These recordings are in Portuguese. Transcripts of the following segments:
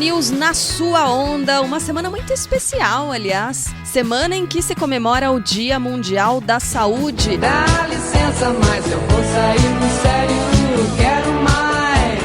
News na sua onda, uma semana muito especial, aliás. Semana em que se comemora o Dia Mundial da Saúde. Dá licença, mas eu vou sair do sério, quero mais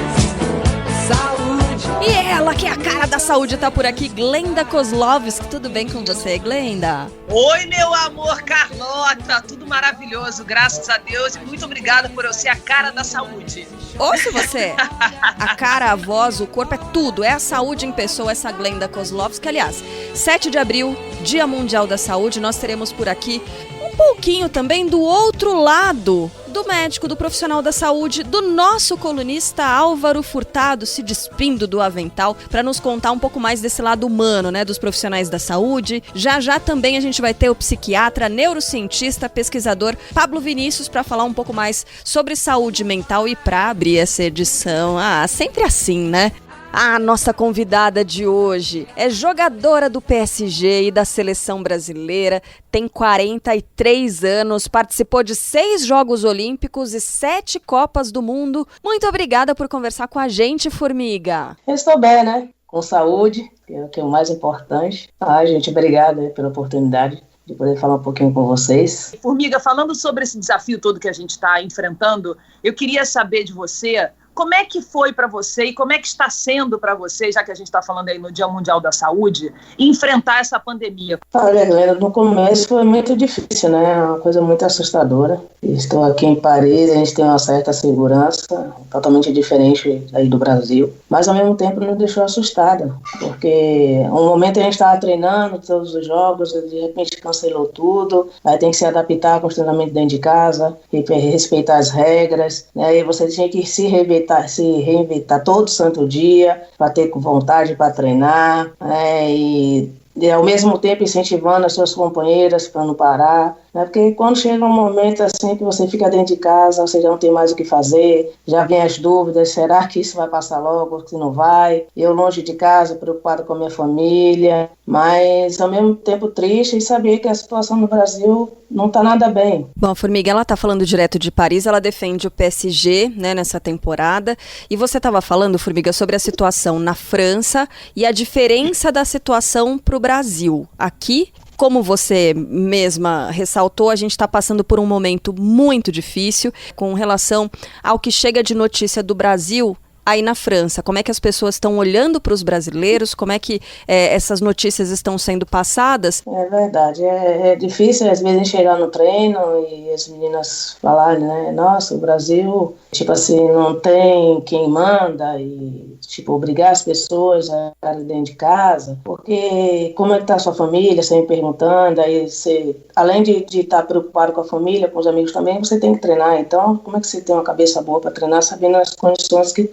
saúde. E ela, que é a cara da saúde, tá por aqui, Glenda Kozlovski. Tudo bem com você, Glenda? Oi, meu amor, Carlota, tudo maravilhoso, graças a Deus, e muito obrigada por eu ser a cara da saúde. Ouça você, a cara, a voz, o corpo, é tudo, é a saúde em pessoa, essa Glenda Kozlovski. Aliás, 7 de abril, Dia Mundial da Saúde, nós teremos por aqui um pouquinho também do outro lado do médico, do profissional da saúde, do nosso colunista Álvaro Furtado, se despindo do avental, para nos contar um pouco mais desse lado humano, né, dos profissionais da saúde. Já também a gente vai ter o psiquiatra, neurocientista, pesquisador Pablo Vinícius para falar um pouco mais sobre saúde mental. E para abrir essa edição, sempre assim, né? A nossa convidada de hoje é jogadora do PSG e da seleção brasileira, tem 43 anos, participou de 6 Jogos Olímpicos e 7 Copas do Mundo. Muito obrigada por conversar com a gente, Formiga. Eu estou bem, né? Com saúde, que é o mais importante. Gente, obrigada pela oportunidade de poder falar um pouquinho com vocês. Formiga, falando sobre esse desafio todo que a gente está enfrentando, eu queria saber de você, como é que foi para você e como é que está sendo para você, já que a gente está falando aí no Dia Mundial da Saúde, enfrentar essa pandemia? Olha, Helena, no começo foi muito difícil, né? É uma coisa muito assustadora. Estou aqui em Paris, a gente tem uma certa segurança, totalmente diferente aí do Brasil, mas ao mesmo tempo nos deixou assustada, porque um momento a gente estava treinando todos os jogos, de repente cancelou tudo, aí tem que se adaptar constantemente dentro de casa, respeitar as regras, né? Aí você tinha que se reinventar todo santo dia, para ter vontade para treinar, e ao mesmo tempo incentivando as suas companheiras para não parar, né? Porque quando chega um momento assim que você fica dentro de casa, você já não tem mais o que fazer, já vem as dúvidas, será que isso vai passar logo, se não vai? Eu longe de casa, preocupado com a minha família, mas ao mesmo tempo triste e saber que a situação no Brasil não está nada bem. Bom, a Formiga, ela está falando direto de Paris, ela defende o PSG, né, nessa temporada, e você estava falando, Formiga, sobre a situação na França e a diferença da situação para o Brasil. Aqui, como você mesma ressaltou, a gente está passando por um momento muito difícil com relação ao que chega de notícia do Brasil aí na França. Como é que as pessoas estão olhando para os brasileiros? Como é que essas notícias estão sendo passadas? É verdade, é difícil às vezes chegar no treino e as meninas falarem, né? Nossa, o Brasil, tipo assim, não tem quem manda e, tipo, obrigar as pessoas a ficarem dentro de casa, porque como é que tá a sua família, você me perguntando, aí você, além de estar preocupado com a família, com os amigos também, você tem que treinar. Então, como é que você tem uma cabeça boa para treinar sabendo as condições que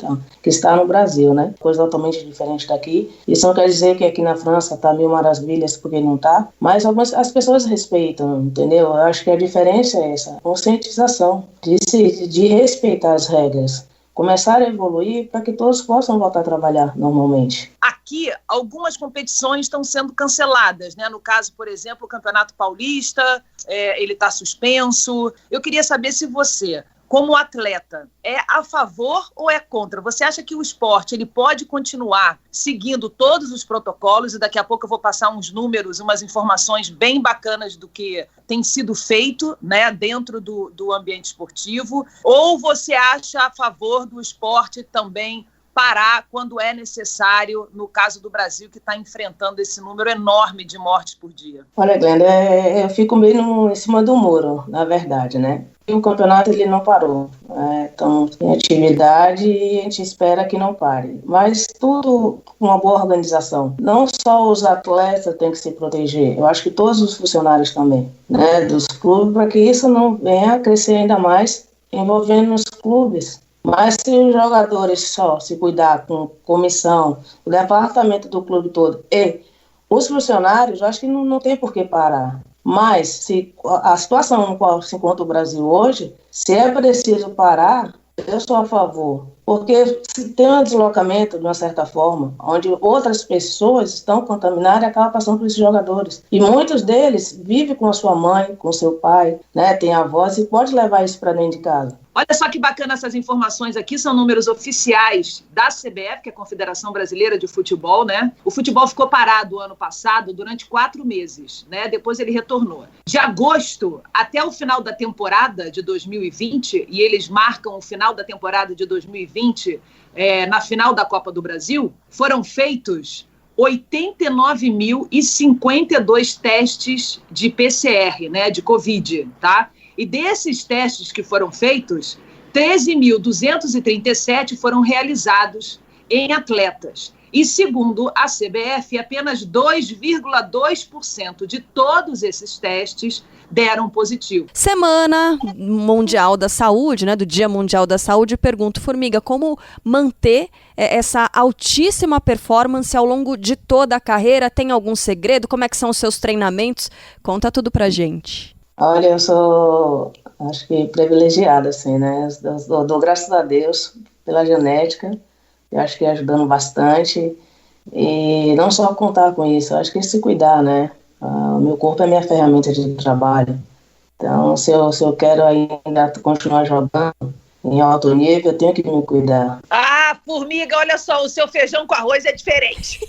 está no Brasil, né? Coisa totalmente diferente daqui. Isso não quer dizer que aqui na França tá mil maravilhas, porque não tá, mas as pessoas respeitam, entendeu? Eu acho que a diferença é essa, conscientização, de respeitar as regras, começar a evoluir para que todos possam voltar a trabalhar normalmente. Aqui, algumas competições estão sendo canceladas, né? No caso, por exemplo, o Campeonato Paulista, ele está suspenso. Eu queria saber se você, como atleta, é a favor ou é contra? Você acha que o esporte ele pode continuar seguindo todos os protocolos, e daqui a pouco eu vou passar uns números, umas informações bem bacanas do que tem sido feito, né, dentro do ambiente esportivo, ou você acha a favor do esporte também parar quando é necessário, no caso do Brasil, que está enfrentando esse número enorme de mortes por dia? Olha, Glenda, eu fico meio em cima do muro, na verdade, né? E o campeonato ele não parou, né? Então tem atividade e a gente espera que não pare. Mas tudo com uma boa organização. Não só os atletas têm que se proteger, eu acho que todos os funcionários também, né, dos clubes, para que isso não venha a crescer ainda mais, envolvendo os clubes. Mas se os jogadores só se cuidar com comissão, o departamento do clube todo e os funcionários, eu acho que não tem por que parar. Mas se a situação no qual se encontra o Brasil hoje, se é preciso parar, eu sou a favor. Porque se tem um deslocamento, de uma certa forma, onde outras pessoas estão contaminadas e acabam passando por esses jogadores. E muitos deles vivem com a sua mãe, com o seu pai, né, tem avós e pode levar isso para dentro de casa. Olha só que bacana essas informações aqui, são números oficiais da CBF, que é a Confederação Brasileira de Futebol, né? O futebol ficou parado ano passado durante 4 meses, né? Depois ele retornou. De agosto até o final da temporada de 2020, e eles marcam o final da temporada de 2020 na final da Copa do Brasil, foram feitos 89.052 testes de PCR, né? De Covid, tá? E desses testes que foram feitos, 13.237 foram realizados em atletas. E, segundo a CBF, apenas 2,2% de todos esses testes deram positivo. Semana Mundial da Saúde, né, do Dia Mundial da Saúde, pergunto, Formiga, como manter essa altíssima performance ao longo de toda a carreira? Tem algum segredo? Como é que são os seus treinamentos? Conta tudo pra gente. Olha, eu sou, acho que privilegiada, assim, né? Eu dou graças a Deus pela genética, eu acho que ajudando bastante. E não só contar com isso, eu acho que se cuidar, né? O meu corpo é minha ferramenta de trabalho. Então, se eu quero ainda continuar jogando em alto nível, eu tenho que me cuidar. Ah, Formiga, olha só, o seu feijão com arroz é diferente.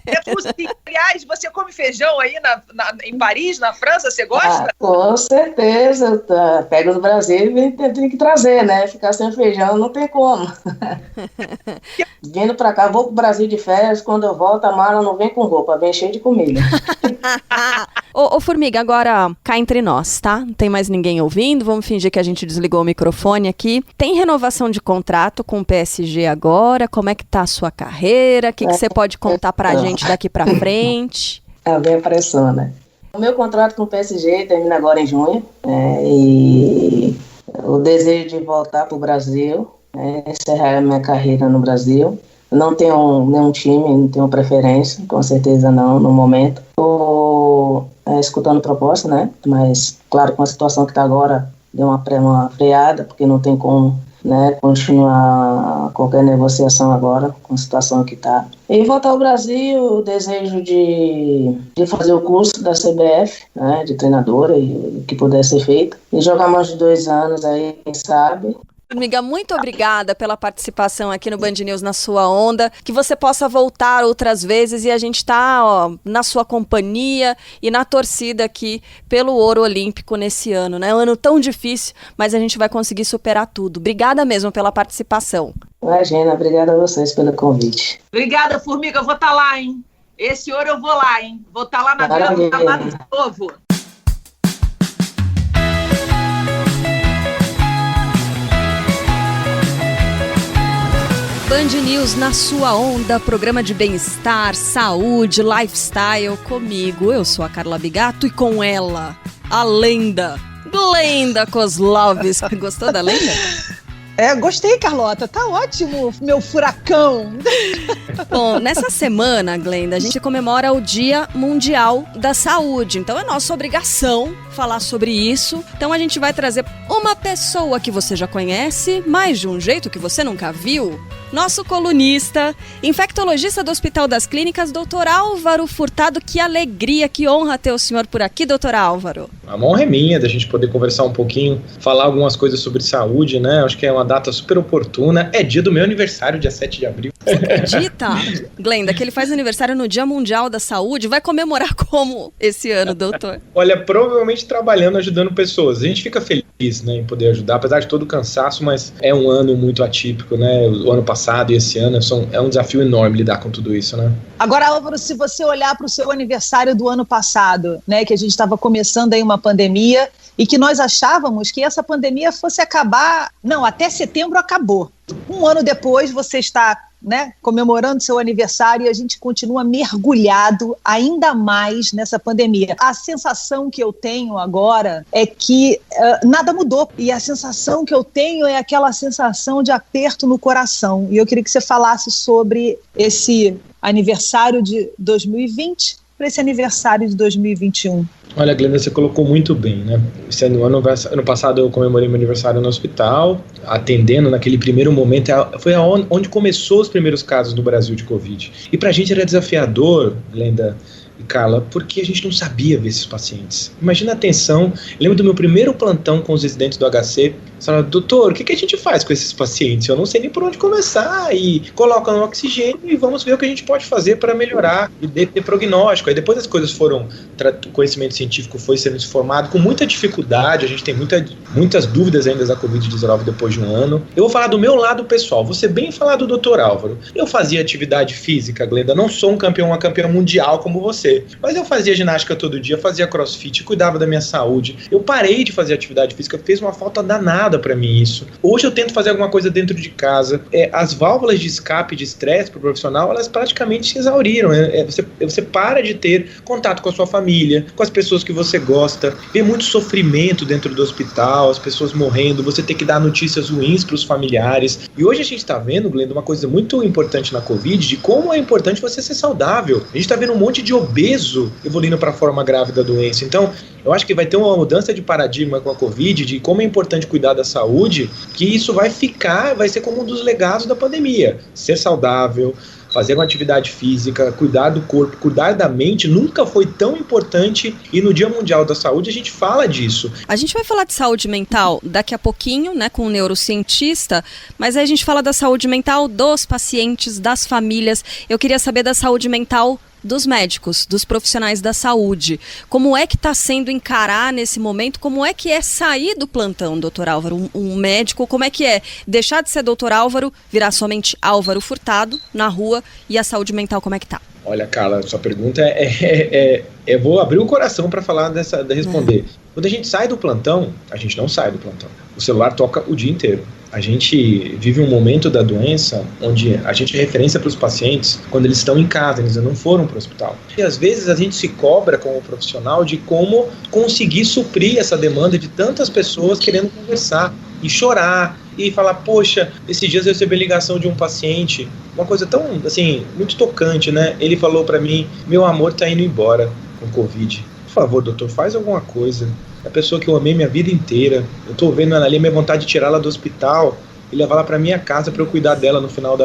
É possível. Aliás, você come feijão aí em Paris, na França, você gosta? Com certeza. Pego do Brasil e tem que trazer, né? Ficar sem feijão não tem como. Vindo pra cá, vou pro Brasil de férias, quando eu volto a mala não vem com roupa, vem cheio de comida. Ô, Formiga, agora cá entre nós, tá? Não tem mais ninguém ouvindo, vamos fingir que a gente desligou o microfone aqui. Tem renovação de contrato com o PSG agora? Como é que tá a sua carreira? O que você pode contar pra gente daqui pra frente? É bem a pressão, né? O meu contrato com o PSG termina agora em junho, e o desejo de voltar pro Brasil, encerrar a minha carreira no Brasil. Não tenho nenhum time, não tenho preferência, com certeza não, no momento. Estou escutando proposta, né? Mas, claro, com a situação que está agora, deu uma freada, porque não tem como, né, continuar qualquer negociação agora, com a situação que está. E voltar ao Brasil, o desejo de fazer o curso da CBF, né, de treinadora, e o que puder ser feito. E jogar mais de 2 anos aí, quem sabe. Formiga, muito obrigada pela participação aqui no Band News Na Sua Onda, que você possa voltar outras vezes e a gente tá na sua companhia e na torcida aqui pelo ouro olímpico nesse ano, né? Um ano tão difícil, mas a gente vai conseguir superar tudo. Obrigada mesmo pela participação. Imagina, obrigada a vocês pelo convite. Obrigada, Formiga, eu vou estar lá, hein? Esse ouro eu vou lá, hein? Vou estar lá na Vila do Tabaco de novo. Band News Na Sua Onda, programa de bem-estar, saúde, lifestyle, comigo. Eu sou a Carla Bigato e com ela, a lenda, Glenda Kozlovski. Gostou da lenda? Gostei, Carlota. Tá ótimo, meu furacão. Bom, nessa semana, Glenda, a gente comemora o Dia Mundial da Saúde. Então é nossa obrigação falar sobre isso. Então a gente vai trazer uma pessoa que você já conhece, mas de um jeito que você nunca viu. Nosso colunista, infectologista do Hospital das Clínicas, Dr. Álvaro Furtado. Que alegria, que honra ter o senhor por aqui, Dr. Álvaro. A honra é minha da gente poder conversar um pouquinho, falar algumas coisas sobre saúde, né? Acho que é uma data super oportuna. É dia do meu aniversário, dia 7 de abril. Você acredita, Glenda, que ele faz aniversário no Dia Mundial da Saúde? Vai comemorar como esse ano, doutor? Olha, provavelmente trabalhando, ajudando pessoas. A gente fica feliz, né, em poder ajudar, apesar de todo o cansaço, mas é um ano muito atípico, né? O ano passado e esse ano é um desafio enorme lidar com tudo isso, né? Agora, Álvaro, se você olhar para o seu aniversário do ano passado, né, que a gente estava começando aí uma pandemia e que nós achávamos que essa pandemia fosse acabar, não, até setembro acabou. Um ano depois você está, né, comemorando seu aniversário e a gente continua mergulhado ainda mais nessa pandemia. A sensação que eu tenho agora é que nada mudou, e a sensação que eu tenho é aquela sensação de aperto no coração, e eu queria que você falasse sobre esse aniversário de 2020, para esse aniversário de 2021? Olha, Glenda, você colocou muito bem, né? Ano passado eu comemorei meu aniversário no hospital, atendendo naquele primeiro momento, foi onde começou os primeiros casos no Brasil de Covid. E pra gente era desafiador, Glenda e Carla, porque a gente não sabia ver esses pacientes. Imagina a tensão. Eu lembro do meu primeiro plantão com os residentes do HC. Falaram, doutor, o que a gente faz com esses pacientes? Eu não sei nem por onde começar. E coloca no oxigênio e vamos ver o que a gente pode fazer para melhorar e ter prognóstico. Aí depois as coisas foram, o conhecimento científico foi sendo formado com muita dificuldade. A gente tem muitas dúvidas ainda da Covid-19 depois de um ano. Eu vou falar do meu lado pessoal. Vou ser bem falar do Dr. Álvaro. Eu fazia atividade física, Glenda. Não sou uma campeã mundial como você. Mas eu fazia ginástica todo dia, fazia crossfit, cuidava da minha saúde. Eu parei de fazer atividade física, fez uma falta danada pra mim isso. Hoje eu tento fazer alguma coisa dentro de casa. As válvulas de escape de estresse pro profissional, elas praticamente se exauriram. Você para de ter contato com a sua família, com as pessoas que você gosta, vê muito sofrimento dentro do hospital, as pessoas morrendo, você tem que dar notícias ruins pros familiares. E hoje a gente tá vendo, Glenda, uma coisa muito importante na Covid, de como é importante você ser saudável. A gente tá vendo um monte de obeso evoluindo para a forma grave da doença. Então, eu acho que vai ter uma mudança de paradigma com a Covid, de como é importante cuidar da saúde, que isso vai ser como um dos legados da pandemia. Ser saudável, fazer uma atividade física, cuidar do corpo, cuidar da mente, nunca foi tão importante, e no Dia Mundial da Saúde a gente fala disso. A gente vai falar de saúde mental daqui a pouquinho, né, com um neurocientista, mas aí a gente fala da saúde mental dos pacientes, das famílias. Eu queria saber da saúde mental dos médicos, dos profissionais da saúde. Como é que está sendo encarar nesse momento? Como é que é sair do plantão, doutor Álvaro? Um médico, como é que é deixar de ser doutor Álvaro, virar somente Álvaro Furtado na rua, e a saúde mental como é que tá? Olha, Carla, sua pergunta eu vou abrir o coração para responder. Quando a gente sai do plantão, a gente não sai do plantão. O celular toca o dia inteiro. A gente vive um momento da doença onde a gente é referência para os pacientes quando eles estão em casa, eles não foram para o hospital. E às vezes a gente se cobra como profissional de como conseguir suprir essa demanda de tantas pessoas querendo conversar e chorar e falar, poxa, esses dias eu recebi a ligação de um paciente, uma coisa tão, assim, muito tocante, né? Ele falou para mim, meu amor tá indo embora com Covid. Por favor, doutor, faz alguma coisa. É a pessoa que eu amei minha vida inteira. Eu tô vendo ela ali, minha vontade de tirá-la do hospital e levar ela para minha casa para eu cuidar dela no final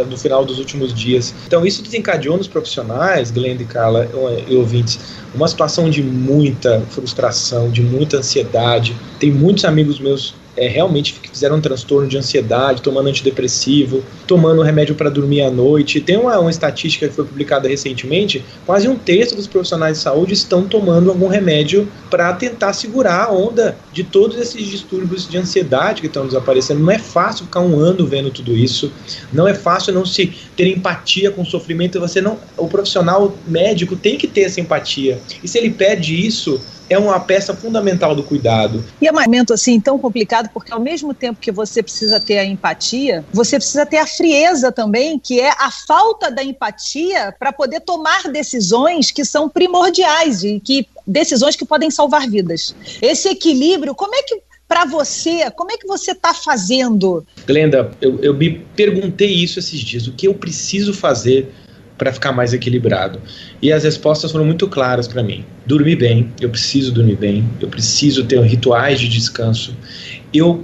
dos últimos dias. Então isso desencadeou nos profissionais, Glenda e Carla e ouvintes, uma situação de muita frustração, de muita ansiedade. Tem muitos amigos meus realmente fizeram um transtorno de ansiedade, tomando antidepressivo, tomando remédio para dormir à noite. Tem uma estatística que foi publicada recentemente, quase 1/3 dos profissionais de saúde estão tomando algum remédio para tentar segurar a onda de todos esses distúrbios de ansiedade que estão desaparecendo. Não é fácil ficar um ano vendo tudo isso, não é fácil não se ter empatia com o sofrimento. O profissional médico tem que ter essa empatia, e se ele perde isso, é uma peça fundamental do cuidado. E é um momento assim tão complicado, porque ao mesmo tempo que você precisa ter a empatia, você precisa ter a frieza também, que é a falta da empatia para poder tomar decisões que são primordiais e decisões que podem salvar vidas. Esse equilíbrio, como é que você está fazendo? Glenda, eu me perguntei isso esses dias, o que eu preciso fazer para ficar mais equilibrado? E as respostas foram muito claras para mim. Dormir bem, eu preciso dormir bem, eu preciso ter rituais de descanso. Eu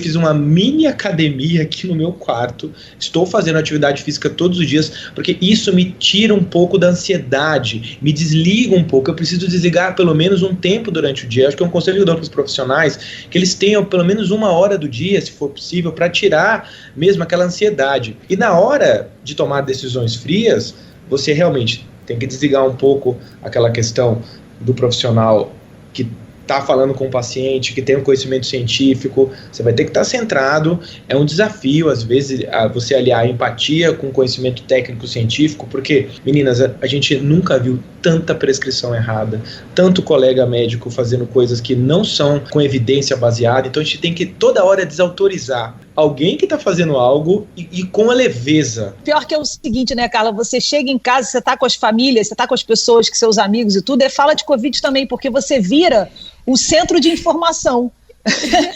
fiz uma mini academia aqui no meu quarto, estou fazendo atividade física todos os dias, porque isso me tira um pouco da ansiedade, me desliga um pouco. Eu preciso desligar pelo menos um tempo durante o dia. Acho que é um conselho que eu dou para os profissionais, que eles tenham pelo menos 1 hora do dia, se for possível, para tirar mesmo aquela ansiedade. E na hora de tomar decisões frias, você realmente tem que desligar um pouco aquela questão do profissional que está falando com o paciente, que tem um conhecimento científico. Você vai ter que estar centrado. É um desafio, às vezes, você aliar a empatia com conhecimento técnico científico, porque, meninas, a gente nunca viu tanta prescrição errada, tanto colega médico fazendo coisas que não são com evidência baseada. Então a gente tem que toda hora desautorizar alguém que está fazendo algo e com a leveza. Pior que é o seguinte, né, Carla? Você chega em casa, você está com as famílias, você está com as pessoas, com seus amigos e tudo, fala de Covid também, porque você vira o centro de informação.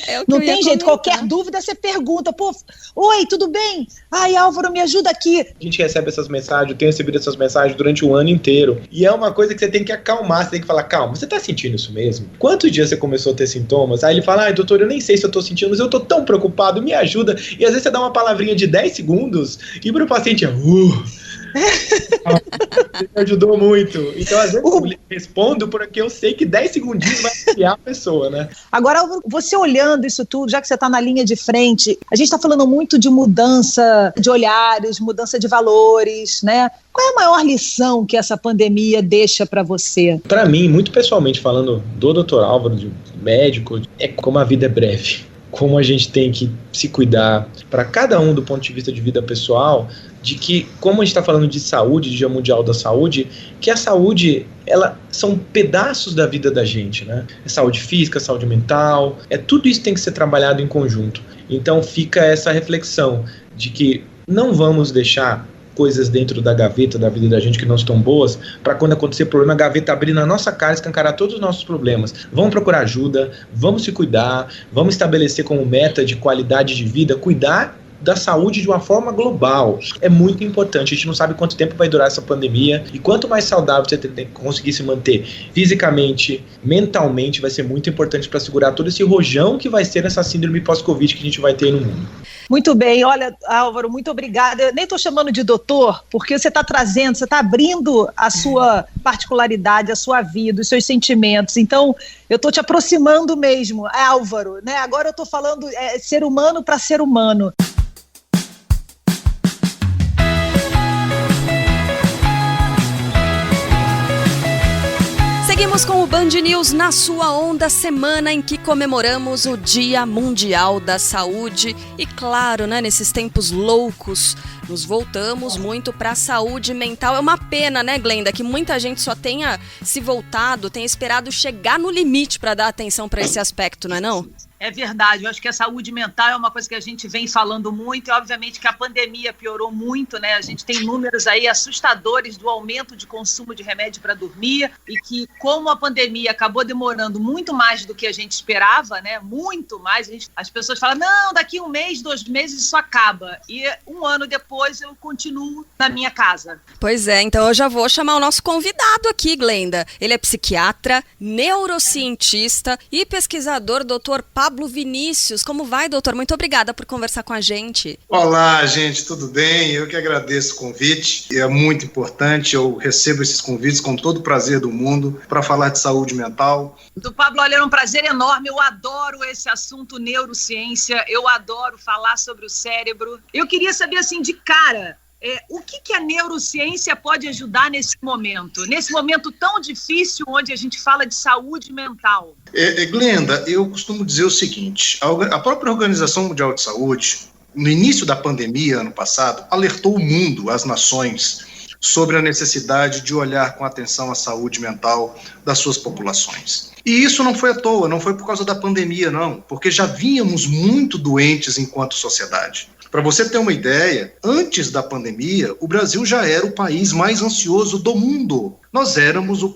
É o que Não eu ia tem jeito, comentar. qualquer dúvida você pergunta, pô, oi, tudo bem? Ai, Álvaro, me ajuda aqui. A gente recebe essas mensagens, eu tenho recebido essas mensagens durante o ano inteiro. E é uma cocoisa que você tem que acalmar, você tem que falar, calma, você tá sentindo isso mesmo? Quantos dias você começou a ter sintomas? Aí ele fala, ai, doutor, eu nem sei se eu tô sentindo, mas eu tô tão preocupado, me ajuda. E às vezes você dá uma palavrinha de 10 segundos e pro paciente é, Você me ajudou muito. Então, às vezes, eu respondo porque eu sei que 10 segundinhos vai criar a pessoa, né? Agora, Álvaro, você olhando isso tudo, já que você está na linha de frente, a gente está falando muito de mudança de olhares, mudança de valores, né? Qual é a maior lição que essa pandemia deixa para você? Para mim, muito pessoalmente falando do Dr. Álvaro, de médico, é como a vida é breve. Como a gente tem que se cuidar, para cada um do ponto de vista de vida pessoal, de que, como a gente está falando de saúde, de Dia Mundial da Saúde, que a saúde, ela são pedaços da vida da gente, né? É saúde física, saúde mental, tudo isso tem que ser trabalhado em conjunto. Então fica essa reflexão de que não vamos deixar coisas dentro da gaveta da vida da gente que não estão boas, para quando acontecer problema, a gaveta abrir na nossa cara e escancarar todos os nossos problemas. Vamos procurar ajuda, vamos se cuidar, vamos estabelecer como meta de qualidade de vida, cuidar da saúde de uma forma global. É muito importante, a gente não sabe quanto tempo vai durar essa pandemia, e quanto mais saudável você tem que conseguir se manter fisicamente, mentalmente, vai ser muito importante para segurar todo esse rojão que vai ser essa síndrome pós-Covid que a gente vai ter no mundo. Muito bem, olha, Álvaro, muito obrigada. Eu nem estou chamando de doutor, porque você está trazendo, você está abrindo a sua particularidade, a sua vida, os seus sentimentos. Então, eu estou te aproximando mesmo, Álvaro, né? Agora eu estou falando ser humano para ser humano. Seguimos com o Band News na sua onda, semana em que comemoramos o Dia Mundial da Saúde. E claro, né, nesses tempos loucos, nos voltamos muito para a saúde mental. É uma pena, né, Glenda, que muita gente só tenha se voltado, tenha esperado chegar no limite para dar atenção para esse aspecto, não é não? É verdade, eu acho que a saúde mental é uma coisa que a gente vem falando muito, e obviamente que a pandemia piorou muito, né? A gente tem números aí assustadores do aumento de consumo de remédio para dormir, e que, como a pandemia acabou demorando muito mais do que a gente esperava, né? Muito mais, as pessoas falam, não, daqui 1 mês, 2 meses isso acaba, e 1 ano depois eu continuo na minha casa. Pois é, então eu já vou chamar o nosso convidado aqui, Glenda. Ele é psiquiatra, neurocientista e pesquisador, Dr. Pablo Vinícius. Como vai, doutor? Muito obrigada por conversar com a gente. Olá, gente, tudo bem? Eu que agradeço o convite. É muito importante, eu recebo esses convites com todo o prazer do mundo para falar de saúde mental. Do Pablo, olha, é um prazer enorme, eu adoro esse assunto neurociência, eu adoro falar sobre o cérebro. Eu queria saber, assim, de cara, o que a neurociência pode ajudar nesse momento tão difícil onde a gente fala de saúde mental? Glenda, eu costumo dizer o seguinte, a própria Organização Mundial de Saúde, no início da pandemia, ano passado, alertou o mundo, as nações, sobre a necessidade de olhar com atenção à saúde mental das suas populações. E isso não foi à toa, não foi por causa da pandemia, não, porque já vínhamos muito doentes enquanto sociedade. Para você ter uma ideia, antes da pandemia, o Brasil já era o país mais ansioso do mundo. Nós éramos o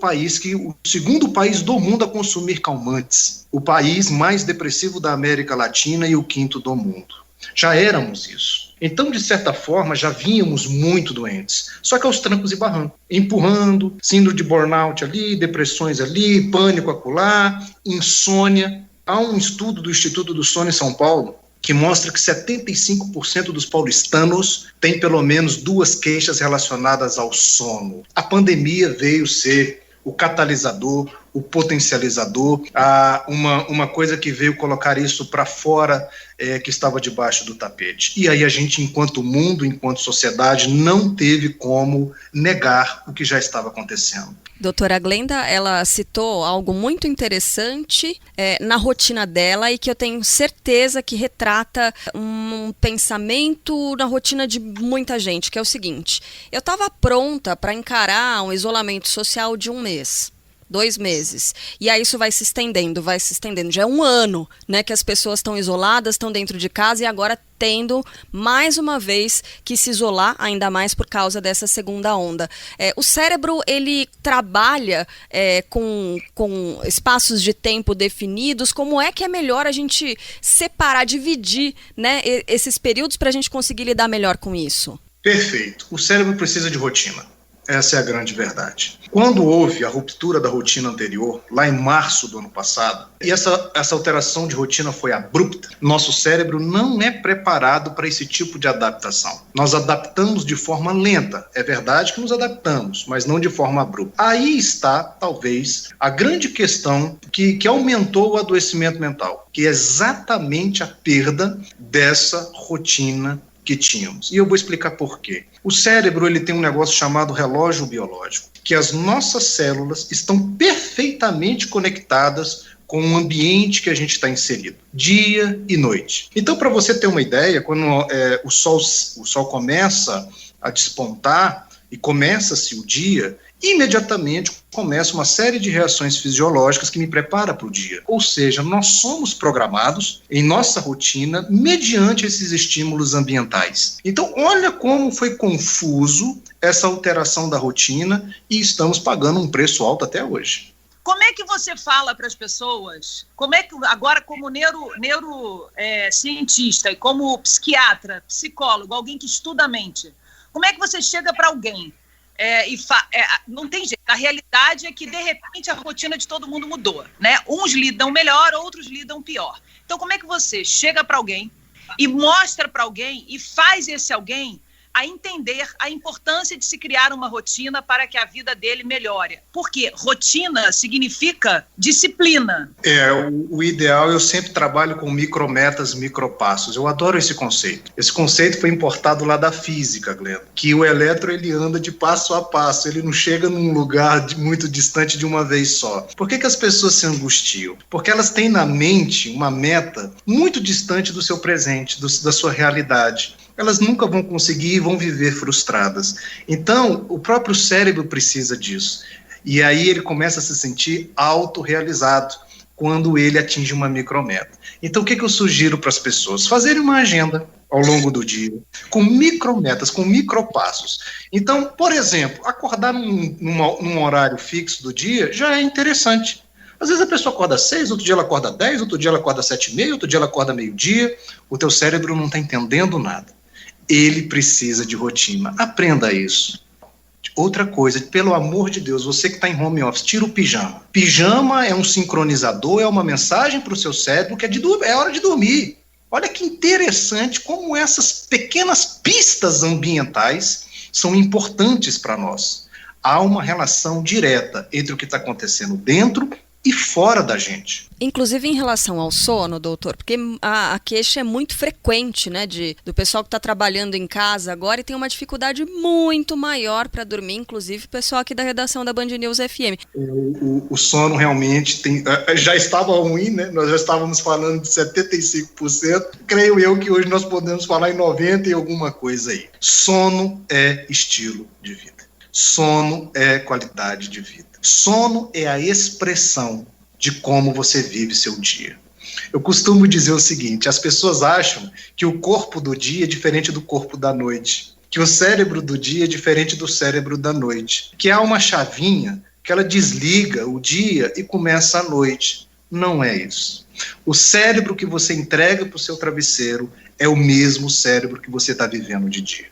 segundo país do mundo a consumir calmantes, o país mais depressivo da América Latina e o 5º do mundo. Já éramos isso. Então, de certa forma, já vínhamos muito doentes, só que aos trancos e barrancos, empurrando, síndrome de burnout ali, depressões ali, pânico acolá, insônia. Há um estudo do Instituto do Sono em São Paulo que mostra que 75% dos paulistanos têm pelo menos 2 queixas relacionadas ao sono. A pandemia veio ser o catalisador, o potencializador, uma coisa que veio colocar isso para fora, que estava debaixo do tapete. E aí a gente, enquanto mundo, enquanto sociedade, não teve como negar o que já estava acontecendo. Doutora Glenda, ela citou algo muito interessante na rotina dela e que eu tenho certeza que retrata um pensamento na rotina de muita gente, que é o seguinte: eu estava pronta para encarar um isolamento social de 1 mês. 2 meses. E aí isso vai se estendendo. Já é 1 ano, né, que as pessoas estão isoladas, estão dentro de casa e agora tendo, mais uma vez, que se isolar ainda mais por causa dessa segunda onda. O cérebro, ele trabalha com espaços de tempo definidos. Como é que é melhor a gente separar, dividir, né, esses períodos para a gente conseguir lidar melhor com isso? Perfeito. O cérebro precisa de rotina. Essa é a grande verdade. Quando houve a ruptura da rotina anterior, lá em março do ano passado, e essa alteração de rotina foi abrupta, nosso cérebro não é preparado para esse tipo de adaptação. Nós adaptamos de forma lenta. É verdade que nos adaptamos, mas não de forma abrupta. Aí está, talvez, a grande questão que aumentou o adoecimento mental, que é exatamente a perda dessa rotina que tínhamos. E eu vou explicar por quê. O cérebro, ele tem um negócio chamado relógio biológico, que as nossas células estão perfeitamente conectadas com o ambiente que a gente está inserido, dia e noite. Então, para você ter uma ideia, quando o sol começa a despontar e começa-se o dia, imediatamente começa uma série de reações fisiológicas que me prepara para o dia. Ou seja, nós somos programados em nossa rotina mediante esses estímulos ambientais. Então, olha como foi confuso essa alteração da rotina e estamos pagando um preço alto até hoje. Como é que você fala para as pessoas? Como é que, agora, como neurocientista e como psiquiatra, psicólogo, alguém que estuda a mente, como é que você chega para alguém? Não tem jeito. A realidade é que, de repente, a rotina de todo mundo mudou, né? Uns lidam melhor, outros lidam pior. Então, como é que você chega para alguém e mostra para alguém e faz esse alguém a entender a importância de se criar uma rotina para que a vida dele melhore? Porque rotina significa disciplina. O ideal, eu sempre trabalho com micrometas, micropassos. Eu adoro esse conceito. Esse conceito foi importado lá da física, Glenda, que o elétron, ele anda de passo a passo, ele não chega num lugar muito distante de uma vez só. Por que as pessoas se angustiam? Porque elas têm na mente uma meta muito distante do seu presente, da sua realidade. Elas nunca vão conseguir e vão viver frustradas. Então, o próprio cérebro precisa disso. E aí ele começa a se sentir autorrealizado quando ele atinge uma micrometa. Então, o que eu sugiro para as pessoas? Fazerem uma agenda ao longo do dia, com micrometas, com micropassos. Então, por exemplo, acordar num horário fixo do dia já é interessante. Às vezes a pessoa acorda às 6, outro dia ela acorda às 10, outro dia ela acorda às 7h30, outro dia ela acorda meio-dia. O teu cérebro não está entendendo nada. Ele precisa de rotina. Aprenda isso. Outra coisa, pelo amor de Deus, você que está em home office, tira o pijama. Pijama é um sincronizador, é uma mensagem para o seu cérebro que é hora de dormir. Olha que interessante como essas pequenas pistas ambientais são importantes para nós. Há uma relação direta entre o que está acontecendo dentro e fora da gente. Inclusive em relação ao sono, doutor, porque a queixa é muito frequente, né, do pessoal que está trabalhando em casa agora e tem uma dificuldade muito maior para dormir, inclusive o pessoal aqui da redação da Band News FM. O sono realmente já estava ruim, né? Nós já estávamos falando de 75%. Creio eu que hoje nós podemos falar em 90% e alguma coisa aí. Sono é estilo de vida. Sono é qualidade de vida. Sono é a expressão de como você vive seu dia. Eu costumo dizer o seguinte: as pessoas acham que o corpo do dia é diferente do corpo da noite, que o cérebro do dia é diferente do cérebro da noite, que há uma chavinha que ela desliga o dia e começa a noite. Não é isso. O cérebro que você entrega para o seu travesseiro é o mesmo cérebro que você está vivendo de dia.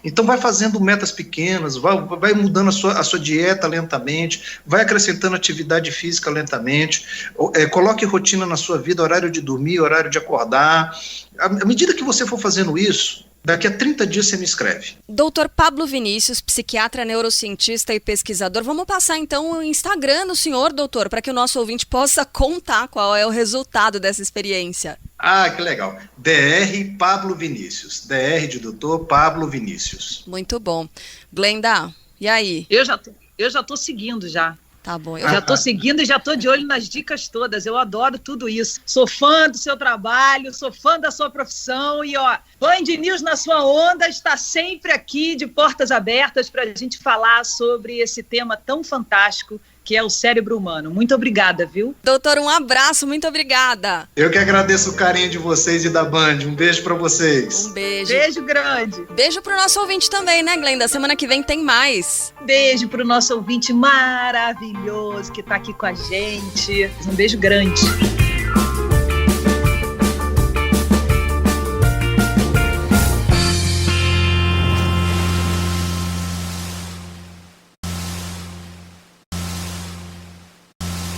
Então vai fazendo metas pequenas, vai mudando a sua dieta lentamente, vai acrescentando atividade física lentamente, coloque rotina na sua vida, horário de dormir, horário de acordar. À medida que você for fazendo isso, daqui a 30 dias você me escreve. Doutor Pablo Vinícius, psiquiatra, neurocientista e pesquisador. Vamos passar então o Instagram do senhor, doutor, para que o nosso ouvinte possa contar qual é o resultado dessa experiência. Ah, que legal. DR Pablo Vinícius. DR de doutor Pablo Vinícius. Muito bom. Glenda, e aí? Eu já tô seguindo já. Tá bom. Eu já tô seguindo e já tô de olho nas dicas todas. Eu adoro tudo isso. Sou fã do seu trabalho, sou fã da sua profissão e, Band News na sua onda está sempre aqui de portas abertas para a gente falar sobre esse tema tão fantástico que é o cérebro humano. Muito obrigada, viu? Doutor, um abraço, muito obrigada. Eu que agradeço o carinho de vocês e da Band. Um beijo pra vocês. Um beijo. Beijo grande. Beijo pro nosso ouvinte também, né, Glenda? Semana que vem tem mais. Beijo pro nosso ouvinte maravilhoso que tá aqui com a gente. Um beijo grande.